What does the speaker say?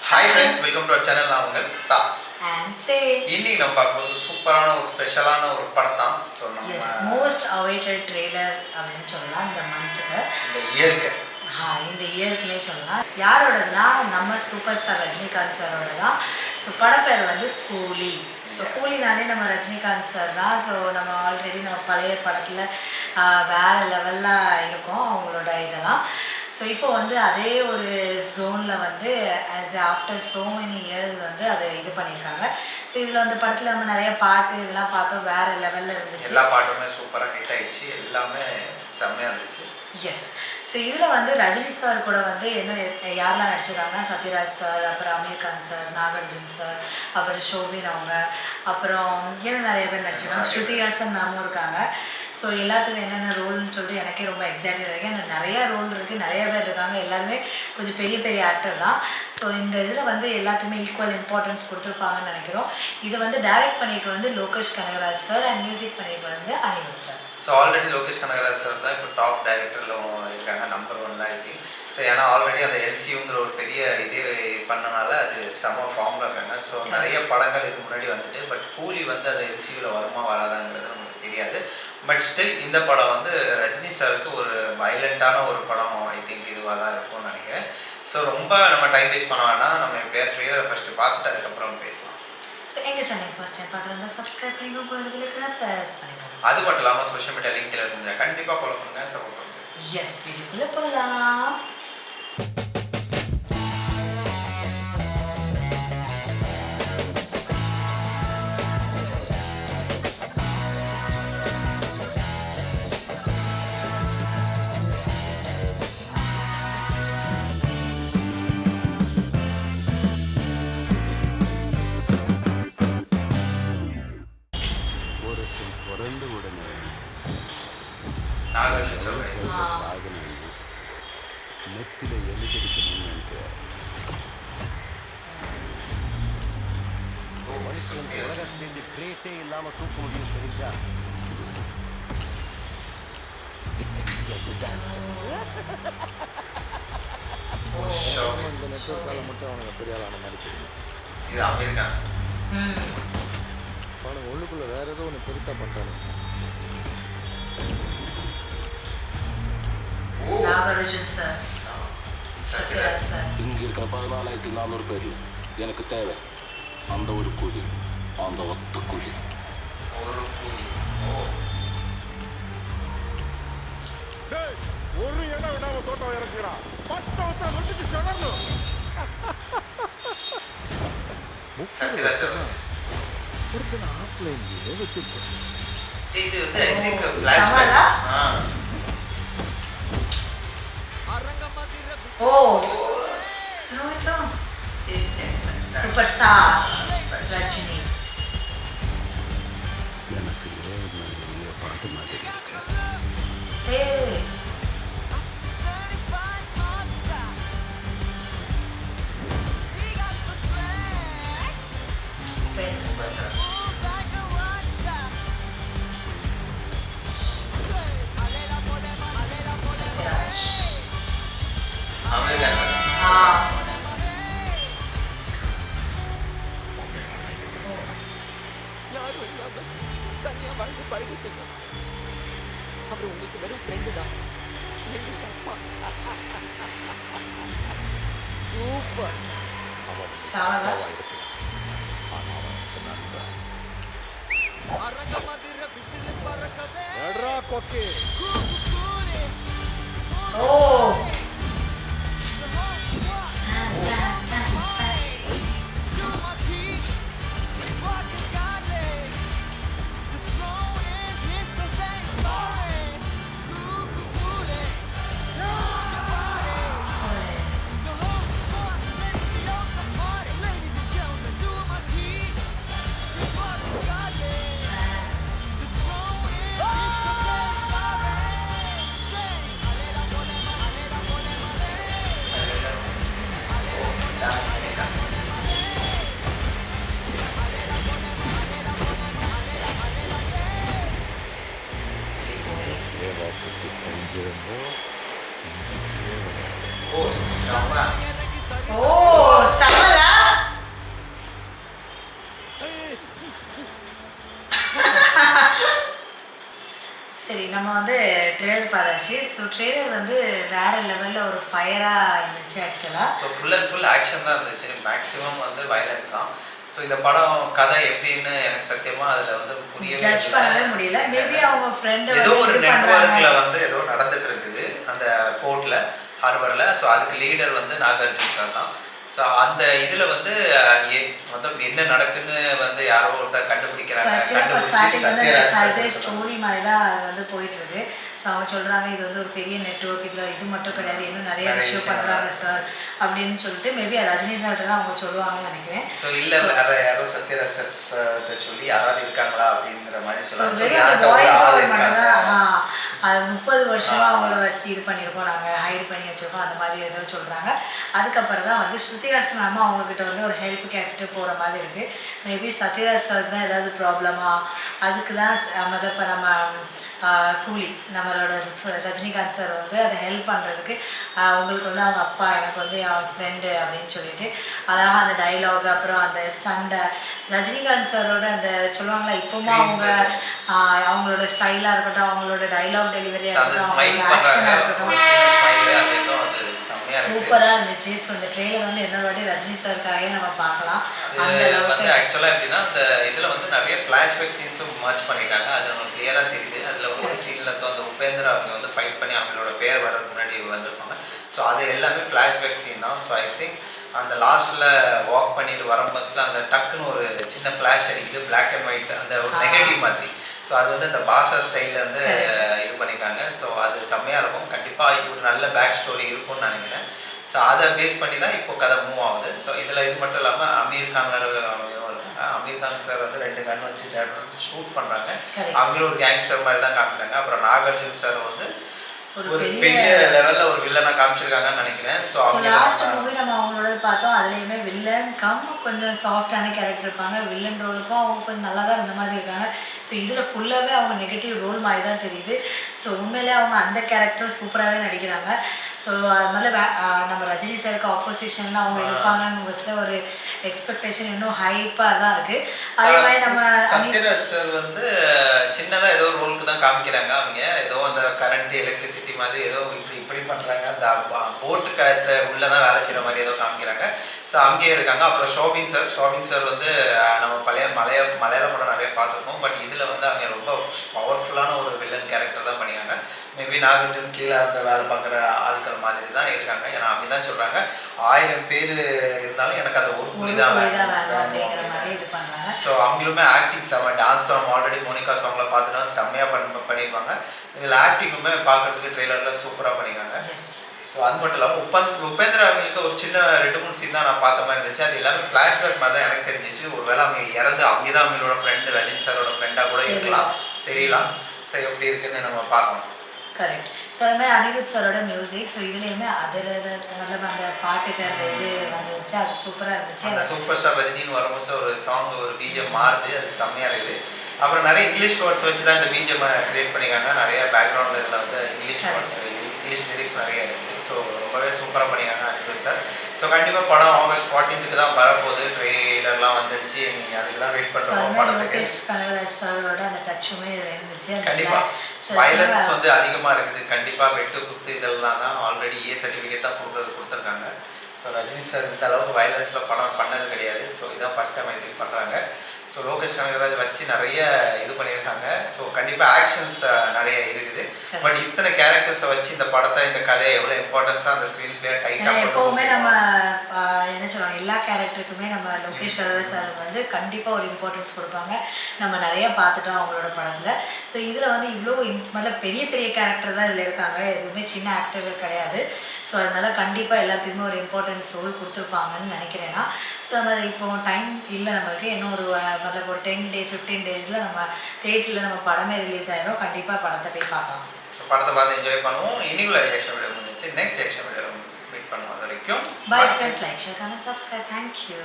Hi friends, welcome to our channel. நான் உங்கள் சா அண்ட் சே இன்னைக்கு நம்ம பார்க்கும்போது சூப்பரான ஒரு ஸ்பெஷலான ஒரு படம் தான். ஸோ நம்ம மோஸ்ட் அவைட்டட் ட்ரெய்லர் அப்படின்னு சொல்லலாம் இந்த மந்த்துக்கு, இந்த இயருக்கு இந்த இயர்க்குனே சொல்லலாம். யாரோடதுன்னா நம்ம சூப்பர் ஸ்டார் ரஜினிகாந்த் சாரோட தான். ஸோ படப்பேர் வந்து கூலி. ஸோ கூலினாலே நம்ம ரஜினிகாந்த் சார் தான். ஸோ நம்ம ஆல்ரெடி நம்ம பழைய படத்தில் வேறு லெவலில் இருக்கோம் அவங்களோட இதெல்லாம். ஸோ இப்போ வந்து அதே ஒரு ஜோனில் வந்து as after so many years வந்து அதை இது பண்ணியிருக்காங்க. ஸோ இதில் அந்த படத்தில் நம்ம நிறைய பாட்டு இதெல்லாம் பார்த்தோம், வேறு லெவலில் இருந்துச்சு. எல்லா பாட்டுமே சூப்பராக ஹிட் ஆகிடுச்சு, எல்லாமே செம்மையாக இருந்துச்சு. எஸ். ஸோ இதில் வந்து ரஜினி சார் கூட வந்து இன்னும் யாரெல்லாம் நடிச்சிருக்காங்கன்னா சத்யராஜ் சார், அப்புறம் அமீர் கான் சார், நாகார்ஜுன் சார், அப்புறம் ஷோபின் அவங்க, அப்புறம் இன்னும் நிறைய பேர் நடிச்சிருக்காங்க. ஸ்ருதிஹாசன் மேமும் இருக்காங்க. ஸோ எல்லாத்துக்கும் என்னென்ன ரோல்னு சொல்லிட்டு எனக்கே ரொம்ப எக்ஸைட்டட் இருக்குது. எனக்கு நிறையா ரோல் இருக்குது, நிறைய பேர் இருக்காங்க, எல்லாருமே கொஞ்சம் பெரிய பெரிய ஆக்டர் தான். ஸோ இந்த இதில் வந்து எல்லாத்துக்குமே ஈக்குவல் இம்பார்ட்டன்ஸ் கொடுத்துருப்பாங்கன்னு நினைக்கிறோம். இதை வந்து டைரக்ட் பண்ணிட்டு வந்து Lokesh Kanagaraj sir and music பண்ணிட்டு வந்து Anirudh sir. So already Lokesh Kanagaraj sir தான் இப்போ டாப் டைரக்டரில் இருக்காங்க, நம்பர் 1 ஐ திங்க். ஸோ ஏன்னா ஆல்ரெடி அந்த எல்சியூங்கிற ஒரு பெரிய இதே பண்ணனால அது செம ஃபார்மில் இருக்காங்க. ஸோ நிறைய படங்கள் இதுக்கு முன்னாடி வந்துட்டு, பட் கூலி வந்து அந்த எல்சியூவில் வருமா வராதாங்கிறது நமக்கு தெரியாது. பட் ஸ்டில் இந்த படம் வந்து ரஜினி சாருக்கு ஒரு வயலண்ட்டான ஒரு படம் ஐ திங்க் இதுவாக தான் இருக்கும்னு நினைக்கிறேன். ஸோ ரொம்ப நம்ம டைம் வேஸ்ட் பண்ண வேண்டாம், நம்ம எப்படியா ட்ரெய்லரை ஃபஸ்ட்டு பார்த்துட்டு அதுக்கப்புறம் பேசலாம். ஸோ எங்கள் சேனல் ஃபர்ஸ்ட் டைம் பார்க்குறதா சப்ஸ்கிரைப் பண்ணிக்கோ, கூட ப்ரெஸ் பண்ணிக்கோங்க. அது மட்டும் இல்லாமல் சோஷியல் மீடியா லிங்க்ல இருந்தால் கண்டிப்பாக ஃபாலோ பண்ணுங்கள், சப்போர்ட் பண்ணுங்கள். எஸ், வீடியோக்குள்ளே போகலாம். பிறந்த உடனே நாகார்ஜுன் சொல்கிறேன் சாதனை நெத்தில எழுதிருக்கணும்னு நினைக்கிறேன். மனுஷன் உலகத்திலேருந்து பிரேஸே இல்லாம தூக்க முடியும் தெரிஞ்சா இந்த நெட்வொர்க்கால மட்டும் அவனுக்கு பெரிய ஆளான மாதிரி தெரியும். இது அமெரிக்கா அவனுக்கு உள்ளுக்குள்ள வேற ஏதோ ஒன்று பெருசா பண்றானு sir. Nagarjun sir, Sathyaraj sir. இங்கே இருக்கிற 14,400 பேரில் எனக்கு தேவை அந்த ஒரு கூலி, அந்த ஒத்த கூலி. ஒரு கூலி. ஒரு இடம் விடாம தோட்டம் இறக்குறான். 10 வருஷம் முடிச்சு சொல்லணும். சத்யராஜ் சார் ஒருத்தன ஆஃப்லைன்லயே வச்சிருக்கேன். இது வந்து ஐ திங்க் ஃபிளாஷ்பேக். ஓ சூப்பர் ஸ்டார் ரஜினி. எனக்கு வெளியே பார்த்த மாதிரி இருக்கு. ஏய் சத்யராஜ். America sir. யாரும் இல்லாம தனியா வாழ்ந்து பழகிட்டீங்க. அவர் உங்களுக்கு வெறும் ஃப்ரெண்டு தான், எங்களுக்கு அப்பா. சூப்பர். அவன் சாவலா இருக்கலாம், ஆனா அவன் எனக்கு நண்பன். எட்ரா கொக்கி. ஓ தேவாக்கு தெரிஞ்சிருந்தோ எங்கிட்டே விளையாடு. ஓ செம்ம. ஓ சமலா சரி, நம்ம வந்து ட்ரெய்லர் பார்த்தாச்சு. ஸோ ட்ரெய்லர் வந்து வேற லெவலில் ஒரு ஃபயராக இருந்துச்சு ஆக்சுவலாக. So full and full action தான் இருந்துச்சு, மேக்ஸிமம் வந்து வயலன்ஸ் தான். ஸோ இந்த படம் கதை எப்படின்னு எனக்கு சத்தியமாக அதில் வந்து புரியவே ஜட்ஜ் பண்ணவே முடியல. மேபி அவங்க ஃப்ரெண்டு ஏதோ ஒரு இது நெட்வொர்க்கில் பண்ணுறாங்க. வந்து ஏதோ நடந்துட்டு இருக்குது அந்த போர்ட்டில், ஹார்பரில். ஸோ அதுக்கு லீடர் வந்து நாகார்ஜுன் சார் தான். ஸோ அந்த இதில் வந்து என்ன நடக்குன்னு வந்து யாரோ ஒருத்தர் கண்டுபிடிக்கிறாங்க. ஸ்டார்டிங் வந்து சத்யராஜ் ஸ்டோரி மாதிரி தான் அது வந்து போயிட்டு இருக்கு. ஸோ அவங்க சொல்கிறாங்க இது வந்து ஒரு பெரிய நெட்வொர்க், இதில் இது மட்டும் கிடையாது, இன்னும் நிறைய விஷயம் பண்ணுறாங்க சார் அப்படின்னு சொல்லிட்டு மேபி ரஜினி சார்கிட்ட தான் அவங்க சொல்லுவாங்கன்னு நினைக்கிறேன். ஸோ இல்லை வேற யாரோ சத்யராஜ் சார்கிட்ட சொல்லி யாராவது இருக்காங்களா அப்படிங்கிற மாதிரி ஸோ சொல்லுவாங்க. வெறும் வாய்ஸ் ஓவர் மட்டும் தான். அது 30 வருஷமாக அவங்கள வச்சு இது பண்ணியிருக்கோம், நாங்கள் ஹைட் பண்ணி வச்சுருக்கோம், அந்த மாதிரி ஏதோ சொல்கிறாங்க. அதுக்கப்புறம் தான் வந்து ஸ்ருதிஹாசன் மேம் அவங்கக்கிட்ட வந்து ஒரு ஹெல்ப் கேட்டுட்டு போகிற மாதிரி இருக்குது. மேபி சத்யராஜ் சார் தான் ஏதாவது ப்ராப்ளமா, அதுக்கு தான் மொதல் இப்போ நம்ம கூலி நம்மளோட ரஜினிகாந்த் சார் வந்து அதை ஹெல்ப் பண்ணுறதுக்கு உங்களுக்கு வந்து அவங்க அப்பா, எனக்கு வந்து என் ஃப்ரெண்டு அப்படின்னு சொல்லிட்டு அழகாக அந்த டைலாக், அப்புறம் அந்த சண்டை, ரஜினிகாந்த் சாரோட அந்த சொல்லுவாங்களா இப்போமா அவங்க அவங்களோட ஸ்டைலாக இருக்கட்டும், அவங்களோட டைலாக் டெலிவரியாக இருக்கட்டும், அவங்களோட ஆக்ஷனாக இருக்கட்டும், சூப்பராக இருந்துச்சு. ஸோ இந்த ட்ரெய்லர் வந்து என்னோட வாட்டி ரஜினி சாருக்காகவே நம்ம பார்க்கலாம். அந்த வந்து ஆக்சுவலாக எப்படின்னா அந்த இதில் வந்து நிறைய ஃப்ளாஷ்பேக் சீன்ஸும் மர்ச் பண்ணிட்டாங்க. அது நமக்கு கிளியராக தெரியுது. அதில் ஒரு சீனில் அந்த உபேந்திரா அவங்க வந்து ஃபைட் பண்ணி அவங்களோட பேர் வர்றதுக்கு முன்னாடி வந்திருப்பாங்க. ஸோ அது எல்லாமே ஃப்ளாஷ்பேக் சீன் தான். ஸோ ஐ திங்க் அந்த லாஸ்ட்டில் வாக் பண்ணிட்டு வரும் பஸ்ஸில் அந்த டக்குன்னு ஒரு சின்ன ஃப்ளாஷ் அடிக்குது, பிளாக் அண்ட் ஒயிட், அந்த ஒரு நெகட்டிவ் மாதிரி. ஸோ அது வந்து அந்த பாஷா ஸ்டைலில் வந்து இது பண்ணியிருக்காங்க. ஸோ அது செம்மையாக இருக்கும். கண்டிப்பாக இது ஒரு நல்ல பேக் ஸ்டோரி இருக்கும்னு நினைக்கிறேன். ஸோ அதை பேஸ் பண்ணி தான் இப்போ கதை மூவ் ஆகுது. ஸோ இதில் இது மட்டும் இல்லாமல் அமீர் கான் இருக்காங்க. அமீர் கான் சார் வந்து 2 கன் வச்சு ஷூட் பண்ணுறாங்க. அவங்களும் ஒரு கேங்ஸ்டர் மாதிரி தான் காமிக்கிறாங்க. அப்புறம் நாகார்ஜுன் சார் வந்து ஒரு பெரிய லெவலில் ஒரு வில்லனாக காமிச்சிருக்காங்கன்னு நினைக்கிறேன். ஸோ லாஸ்ட் மூவி நம்ம அவங்களோட பார்த்தோம், அதுலேயுமே வில்லன் கொஞ்சம் சாஃப்டான கேரக்டர் இருப்பாங்க. வில்லன் ரோலுக்கும் அவங்க கொஞ்சம் நல்லா தான் இருந்த மாதிரி இருக்காங்க. ஸோ இதில் ஃபுல்லாகவே அவங்க நெகட்டிவ் ரோல் மாதிரி தான் தெரியுது. ஸோ உண்மையிலே அவங்க அந்த கேரக்டரும் சூப்பராகவே நடிக்கிறாங்க. ஸோ அதனால நம்ம ரஜினி சாருக்கு ஆப்போசிஷனில் அவங்க இருப்பாங்கன்னு ஒரு எக்ஸ்பெக்டேஷன் இன்னும் ஹைப்பாக தான் இருக்குது. அதே மாதிரி நம்ம சத்யராஜ் சார் வந்து சின்னதாக ஏதோ ரோலுக்கு தான் காமிக்கிறாங்க. அவங்க ஏதோ அந்த கரண்ட் எலக்ட்ரிசிட்டி மாதிரி ஏதோ இப்படி பண்ணுறாங்க. அந்த போட்டு காயத்தில் உள்ளே தான் வேலை செய்கிற மாதிரி ஏதோ காமிக்கிறாங்க. ஸோ அங்கேயே இருக்காங்க. அப்புறம் ஷோபின் சார் வந்து நம்ம மலையாள படம் நிறைய பார்த்துருக்கோம். பட் இதில் வந்து அவங்க ரொம்ப பவர்ஃபுல்லான ஒரு வில்லன் கேரக்டர் தான் பண்ணியாங்க. மேபி நாகார்ஜுன் கீழே அந்த வேலை பார்க்குற ஆட்கள் மாதிரி தான் இருக்காங்க. ஏன்னா அப்படி தான் சொல்கிறாங்க. 1000 பேர் இருந்தாலும் எனக்கு அந்த ஒரு புள்ளி தான் வேணும். ஸோ அவங்களுமே ஆக்டிங் செம்ம. டான்ஸ் நம்ம ஆல்ரெடி மோனிகா சாங்ல பார்த்துட்டா செம்மையாக பண்ணியிருப்பாங்க. இதில் ஆக்டிங்குமே பார்க்குறதுக்கு ட்ரெய்லரில் சூப்பராக பண்ணியிருக்காங்க. ஸோ அது மட்டும் இல்லாமல் உபேந்திரா அவங்களுக்கு ஒரு சின்ன 2-3 சீன் தான் நான் பார்த்த மாதிரி இருந்துச்சு. அது எல்லாமே ஃப்ளாஷ்பேக் மாதிரி தான் எனக்கு தெரிஞ்சிச்சு. ஒருவேளை அவங்க இறந்து அவங்க தான் அவங்களோட ஃப்ரெண்டு, ரஜினி சாரோட ஃப்ரெண்டாக கூட இருக்கலாம், தெரியலாம். ஸோ எப்படி இருக்குன்னு நம்ம பார்க்கணும். கரெக்ட். ஸோ அது மாதிரி அனிருத் சாரோட மியூசிக். ஸோ இதுலேயுமே அதில் मतलब அந்த பாட்டுக்கு அந்த இது வந்துச்சு, அது சூப்பராக இருந்துச்சு. அந்த சூப்பர் ஸ்டார் ரஜினின்னு வரும்போது ஒரு சாங் ஒரு பிஜிஎம் மாறுது, அது செம்மையாக இருக்குது. அப்புறம் நிறைய இங்கிலீஷ் வேர்ட்ஸ் வச்சு தான் இந்த பிஜிஎம் கிரியேட் பண்ணியிருக்காங்க. நிறைய பேக்ரவுண்டில் இதில் வந்து இங்கிலீஷ் வேர்ட்ஸ், இங்கிலீஷ் லிரிக்ஸ் நிறைய இருக்குது. ஸோ ரொம்பவே சூப்பராக பண்ணியிருக்காங்க அனிருத் சார். ஸோ கண்டிப்பாக படம் August 14th தான் வரப்போகுது. ட்ரெய்லர்லாம் வந்துடுச்சு. நீங்கள் அதுக்கு தான் வெயிட் பண்ணுறோம் படத்துக்கு. கனகராஜ் சாரோட அந்த டச்சுமே இதில் இருந்துச்சு. கண்டிப்பாக வயலன்ஸ் வந்து அதிகமாக இருக்குது. கண்டிப்பாக வெட்டு குத்து இதெல்லாம் தான் ஆல்ரெடி சர்டிஃபிகேட் தான் கொடுத்துருக்காங்க. ஸோ ரஜினி சார் இந்த அளவுக்கு வயலன்ஸில் படம் பண்ணது கிடையாது. ஸோ இதான் ஃபஸ்ட் டைம் இதுக்கு பண்ணுறாங்க. ஸோ லோகேஷ் கனகராஜ் வச்சு நிறைய இது பண்ணியிருக்காங்க. ஸோ கண்டிப்பாக ஆக்ஷன்ஸ் நிறைய இருக்குது. பட் இத்தனை கேரக்டர்ஸை வச்சு இந்த படத்தை, இந்த கதையை எவ்வளோ இம்பார்ட்டன்ஸாக அந்த ஸ்க்ரீன் பிளே டைட்டாக எப்போவுமே நம்ம என்ன சொல்லுவாங்க, எல்லா கேரக்டருக்குமே நம்ம லோகேஷ் கனகராஜ் சார் வந்து கண்டிப்பாக ஒரு இம்பார்ட்டன்ஸ் கொடுப்பாங்க. நம்ம நிறைய பார்த்துட்டோம் அவங்களோட படத்தில். ஸோ இதில் வந்து இவ்வளோ பெரிய பெரிய கேரக்டர் தான் இதில் இருக்காங்க, எதுவுமே சின்ன ஆக்டர்கள் கிடையாது. ஸோ அதனால் கண்டிப்பாக எல்லாத்துக்குமே ஒரு இம்பார்ட்டன்ஸ் ரோல் கொடுத்துருப்பாங்கன்னு நினைக்கிறேன்னா. ஸோ நம்ம இப்போ டைம் இல்லை நம்மளுக்கு, இன்னும் ஒரு 10 day 15 daysல நம்ம தியேட்டரில் நம்ம படமே ரிலீஸ் ஆயிரும். கண்டிப்பாக படத்தை போய் பார்க்கலாம். ஸோ படத்தை பார்த்து என்ஜாய் பண்ணுவோம். இன்னைக்குள்ள ரியாக்ஷன் வீடியோ முடிஞ்சிச்சு. நெக்ஸ்ட் ரியாக்ஷன் வீடியோ மீட் பண்ணுவோம். அது வரைக்கும் bye friends. Like, share, comment, subscribe. Thank you.